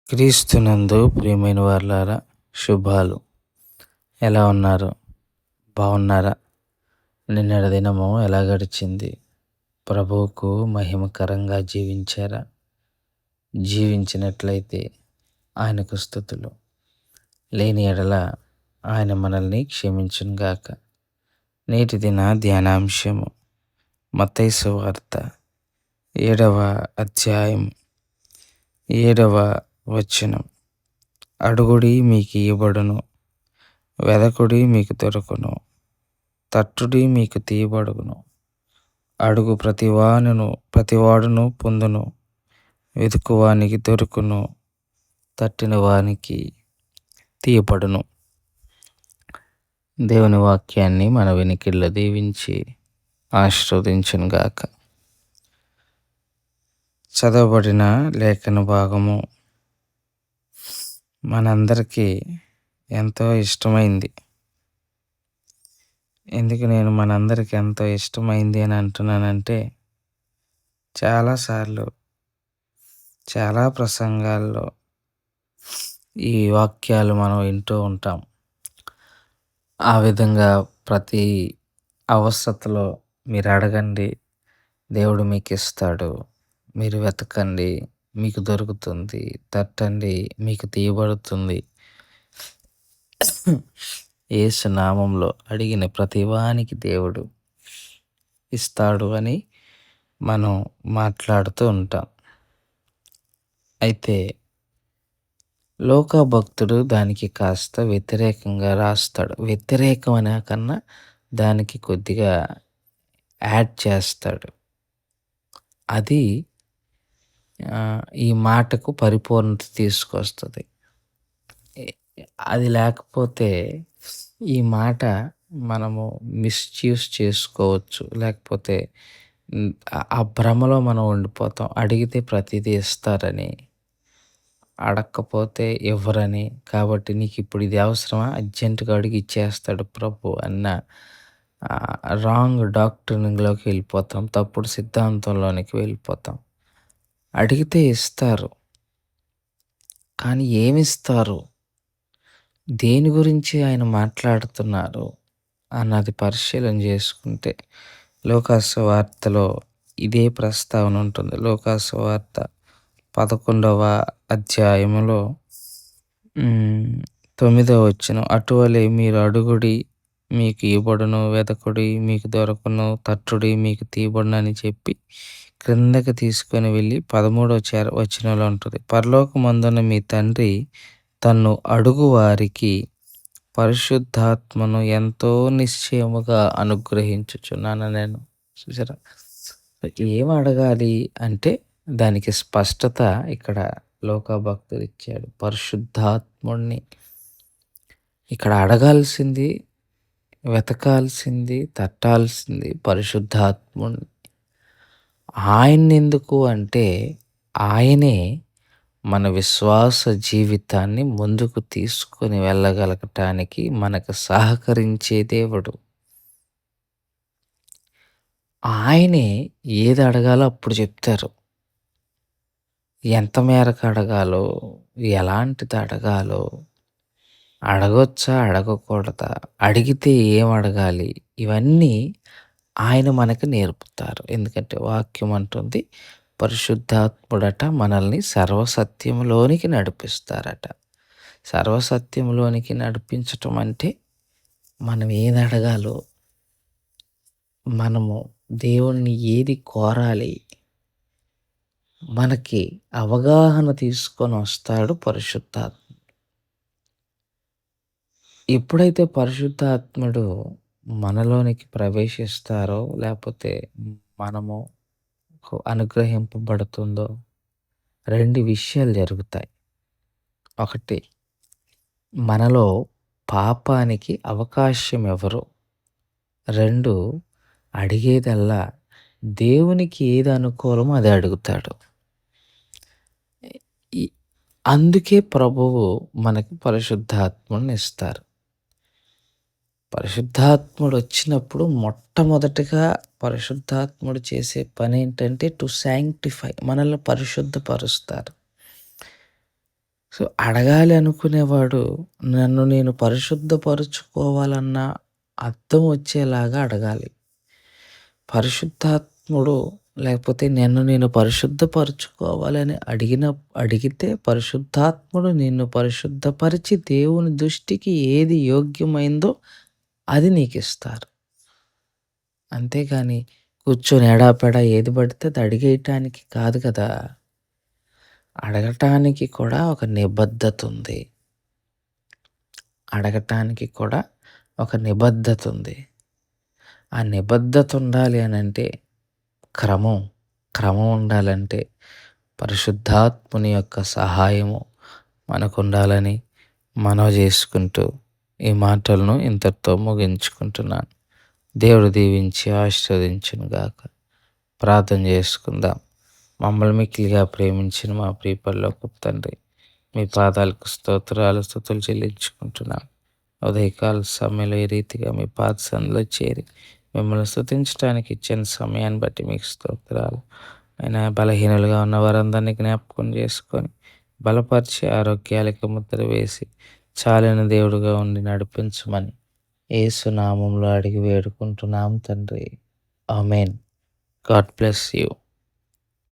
క్రీస్తునందు ప్రియమైన వారలారా, శుభాలు. ఎలా ఉన్నారు? బాగున్నారా? నిన్నటి దినము ఎలా గడిచింది? ప్రభువుకు మహిమకరంగా జీవించారా? జీవించినట్లయితే ఆయనకు స్తుతులు. లేని ఎడల ఆయన మనల్ని క్షమించునుగాక. నేటి దిన ధ్యానాంశము మత్తయి సువార్త 7వ అధ్యాయం 7వ వచనం. అడుగుడి మీకు ఇయ్యబడును, వెదకుడి మీకు దొరకును, తట్టుడి మీకు తీయబడును. అడుగు ప్రతివాడును పొందును, వెతుకువానికి దొరుకును, తట్టిన వానికి తీయబడును. దేవుని వాక్యాన్ని మన వెనికిడిలో దీవించి ఆశీర్వదించును గాక. చదవబడిన లేఖన భాగము మనందరికీ ఎంతో ఇష్టమైంది. ఎందుకు నేను మనందరికీ ఎంతో ఇష్టమైంది అని అంటున్నానంటే, చాలాసార్లు చాలా ప్రసంగాల్లో ఈ వాక్యాలు మనం వింటూ ఉంటాం. ఆ విధంగా ప్రతి అవసరతలో మీరు అడగండి, దేవుడు మీకు ఇస్తాడు. మీరు వెతకండి, మీకు దొరుకుతుంది. తట్టండి, మీకు తీయబడుతుంది. యేసు నామంలో అడిగిన ప్రతివానికి దేవుడు ఇస్తాడు అని మనం మాట్లాడుతూ ఉంటాం. అయితే లోకభక్తుడు దానికి కాస్త వ్యతిరేకంగా రాస్తాడు. వ్యతిరేకం అనే కన్నా దానికి కొద్దిగా యాడ్ చేస్తాడు. అది ఈ మాటకు పరిపూర్ణత తీసుకొస్తుంది. అది లేకపోతే ఈ మాట మనము మిస్యూజ్ చేసుకోవచ్చు. లేకపోతే ఆ భ్రమలో మనం ఉండిపోతాం. అడిగితే ప్రతిదీ ఇస్తారని, అడగకపోతే ఇవ్వరని. కాబట్టి నీకు ఇప్పుడు ఇది అవసరమా, అర్జెంటుగా అడిగి ఇచ్చేస్తాడు ప్రభు అన్న రాంగ్ డాక్టరింగ్లోకి వెళ్ళిపోతాం. తప్పుడు సిద్ధాంతంలోనికి వెళ్ళిపోతాం. అడిగితే ఇస్తారు, కానీ ఏమిస్తారు, దేని గురించి ఆయన మాట్లాడుతున్నారు అన్నది పరిశీలన చేసుకుంటే లూకా సువార్తలో ఇదే ప్రస్తావన ఉంటుంది. లూకా సువార్త 11వ అధ్యాయములో 9వ వచనం. అటువలే మీరు అడుగుడి మీకు ఇవ్వబడును, వెదకుడి మీకు దొరకును, తట్టుడి మీకు తీయబడును అని చెప్పి క్రిందకి తీసుకొని వెళ్ళి 13వ వచనంలో ఉంటుంది. పరలోకమందున్న మీ తండ్రి తన్ను అడుగు వారికి పరిశుద్ధాత్మను ఎంతో నిశ్చయముగా అనుగ్రహించుచున్నాను. నేను చూసారా, ఏం అడగాలి అంటే దానికి స్పష్టత ఇక్కడ లోకభక్తుడు ఇచ్చాడు. పరిశుద్ధాత్ముడిని ఇక్కడ అడగాల్సింది, వెతకాల్సింది, తట్టాల్సింది పరిశుద్ధాత్ముడిని. ఆయన్నెందుకు అంటే ఆయనే మన విశ్వాస జీవితాన్ని ముందుకు తీసుకొని వెళ్ళగలగటానికి మనకు సహకరించే దేవుడు. ఆయనే ఏది అడగాలో అప్పుడు చెప్తారు. ఎంత మేరకు అడగాలో, ఎలాంటిది అడగాలో, అడగొచ్చా అడగకూడదా, అడిగితే ఏం అడగాలి, ఇవన్నీ ఆయన మనకు నేర్పుతారు. ఎందుకంటే వాక్యం అంటుంది, పరిశుద్ధాత్ముడట మనల్ని సర్వసత్యంలోనికి నడిపిస్తారట. సర్వసత్యంలోనికి నడిపించటం అంటే మనం ఏది అడగాలో, మనము దేవుణ్ణి ఏది కోరాలి, మనకి అవగాహన తీసుకొని వస్తాడు పరిశుద్ధాత్మ. ఎప్పుడైతే పరిశుద్ధాత్ముడు మనలోనికి ప్రవేశిస్తారో, లేకపోతే మనము అనుగ్రహింపబడుతుందో, 2 విషయాలు జరుగుతాయి. ఒకటి, మనలో పాపానికి అవకాశం ఎవరు. 2, అడిగేదల్లా దేవునికి ఏది అనుకూలమో అది అడుగుతాడు. అందుకే ప్రభువు మనకి పరిశుద్ధాత్ముడిని ఇస్తారు. పరిశుద్ధాత్ముడు వచ్చినప్పుడు మొట్టమొదటిగా పరిశుద్ధాత్ముడు చేసే పని ఏంటంటే టు శాంక్టిఫై, మనల్ని పరిశుద్ధపరుస్తారు. సో, అడగాలి అనుకునేవాడు నన్ను నేను పరిశుద్ధపరుచుకోవాలన్న అర్థం వచ్చేలాగా అడగాలి. పరిశుద్ధాత్ముడు లేకపోతే నన్ను నేను పరిశుద్ధపరుచుకోవాలని అడిగితే పరిశుద్ధాత్ముడు నిన్ను పరిశుద్ధపరిచి దేవుని దృష్టికి ఏది యోగ్యమైందో అది నీకిస్తారు. అంతేగాని కూర్చొని ఎడాపెడా ఏది పడితే అది అడిగేయటానికి కాదు కదా! అడగటానికి కూడా ఒక నిబద్ధతుంది. అడగటానికి కూడా ఒక నిబద్ధతుంది. ఆ నిబద్ధత ఉండాలి అనంటే క్రమం, క్రమం ఉండాలంటే పరిశుద్ధాత్ముని యొక్క సహాయము మనకుండాలని మనవి చేసుకుంటూ ఈ మాటలను ఇంతటితో ముగించుకుంటున్నాను. దేవుడు దీవించి ఆశీర్వదించును గాక. ప్రార్థన చేసుకుందాం. మమ్మల్ని మిక్కిలిగా ప్రేమించిన మా ప్రియ పరలోకపు తండ్రి, మీ పాదాలకు స్తోత్రాలు స్తుతులు చెల్లించుకుంటున్నాం. ఉదయకాల సమయంలో ఈ రీతిగా మీ పాద సన్నిధిలో చేరి మిమ్మల్ని స్తుతించడానికి ఇచ్చిన సమయాన్ని బట్టి మీకు స్తోత్రాలు. అయినా బలహీనులుగా ఉన్న వారందరినీ జ్ఞాపకం చేసుకొని బలపరిచి ఆరోగ్యాలకు ముద్ర వేసి చాలిన దేవుడుగా ఉండి నడిపించమని యేసు నామంలో అడిగి వేడుకుంటున్నాం తండ్రి. ఆమేన్. God bless you.